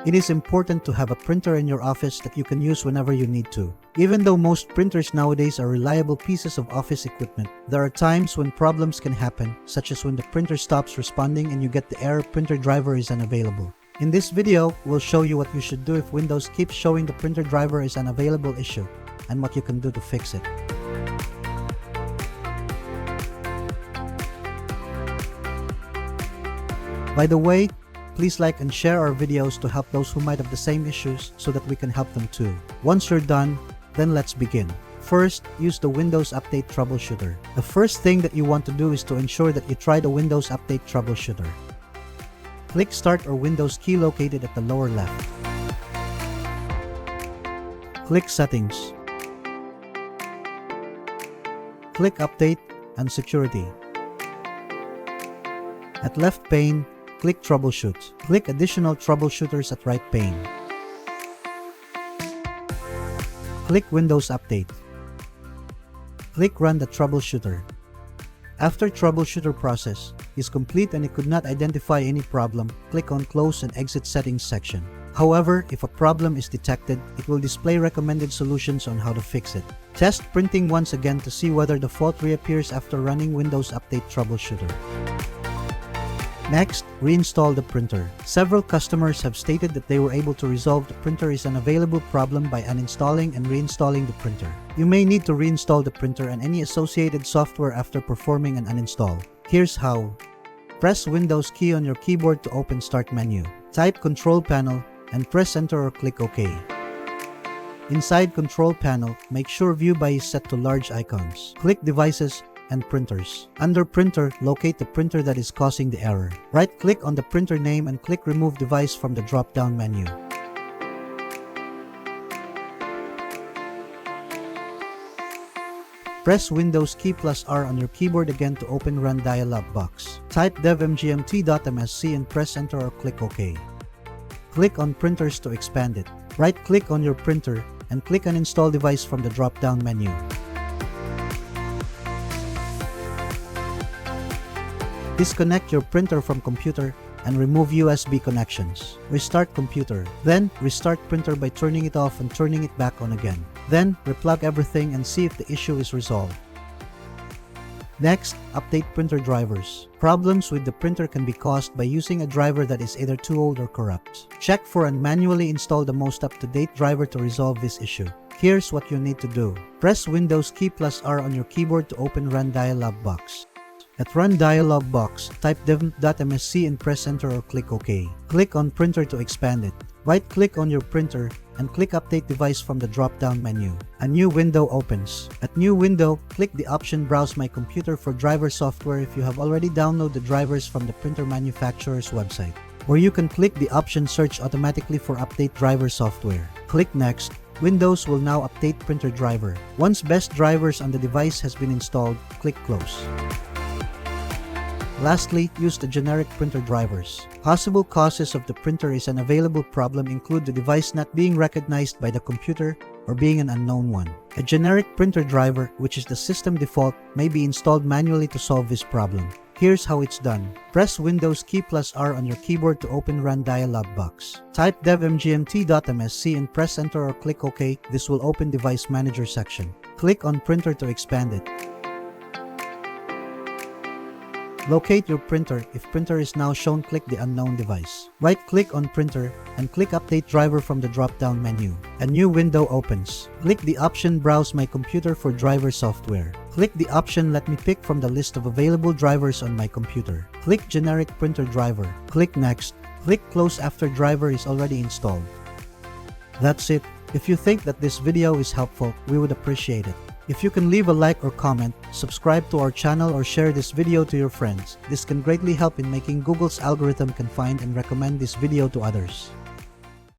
It is important to have a printer in your office that you can use whenever you need to. Even though most printers nowadays are reliable pieces of office equipment, there are times when problems can happen, such as when the printer stops responding and you get the error printer driver is unavailable. In this video, we'll show you what you should do if Windows keeps showing the printer driver is unavailable issue, and what you can do to fix it. By the way, please like and share our videos to help those who might have the same issues so that we can help them too. Once you're done, then let's begin. First, use the Windows Update Troubleshooter. The first thing that you want to do is to ensure that you try the Windows Update Troubleshooter. Click Start or Windows key located at the lower left. Click Settings. Click Update and Security. At left pane, click Troubleshoot. Click Additional Troubleshooters at right pane. Click Windows Update. Click Run the Troubleshooter. After Troubleshooter process is complete and it could not identify any problem, click on Close and Exit Settings section. However, if a problem is detected, it will display recommended solutions on how to fix it. Test printing once again to see whether the fault reappears after running Windows Update Troubleshooter. Next, reinstall the printer. Several customers have stated that they were able to resolve the printer is unavailable problem by uninstalling and reinstalling the printer. You may need to reinstall the printer and any associated software after performing an uninstall. Here's how. Press Windows key on your keyboard to open Start menu. Type Control Panel and press Enter or click OK. Inside Control Panel, make sure View By is set to large icons. Click Devices and Printers. Under Printer, locate the printer that is causing the error. Right-click on the printer name and click Remove Device from the drop-down menu. Press Windows key plus R on your keyboard again to open Run dialog box. Type devmgmt.msc and press Enter or click OK. Click on Printers to expand it. Right-click on your printer and click Uninstall Device from the drop-down menu. Disconnect your printer from computer and remove USB connections. Restart computer. Then, restart printer by turning it off and turning it back on again. Then, replug everything and see if the issue is resolved. Next, update printer drivers. Problems with the printer can be caused by using a driver that is either too old or corrupt. Check for and manually install the most up-to-date driver to resolve this issue. Here's what you need to do. Press Windows key plus R on your keyboard to open Run dialog box. At Run dialog box, type dev.msc and press Enter or click OK. Click on Printer to expand it. Right-click on your printer and click Update Device from the drop-down menu. A new window opens. At New Window, click the option Browse My Computer for driver software if you have already downloaded the drivers from the printer manufacturer's website. Or you can click the option Search automatically for Update Driver Software. Click Next. Windows will now update printer driver. Once best drivers on the device has been installed, click Close. Lastly, use the generic printer drivers. Possible causes of the printer is unavailable problem include the device not being recognized by the computer or being an unknown one. A generic printer driver, which is the system default, may be installed manually to solve this problem. Here's how it's done. Press Windows key plus R on your keyboard to open Run dialog box. Type devmgmt.msc and press Enter or click OK. This will open Device Manager section. Click on Printer to expand it. Locate your printer. If printer is now shown, click the unknown device. Right-click on printer and click Update Driver from the drop-down menu. A new window opens. Click the option Browse My Computer for driver software. Click the option Let me pick from the list of available drivers on my computer. Click Generic Printer Driver. Click Next. Click Close after driver is already installed. That's it. If you think that this video is helpful, we would appreciate it. If you can leave a like or comment, subscribe to our channel or share this video to your friends. This can greatly help in making Google's algorithm can find and recommend this video to others.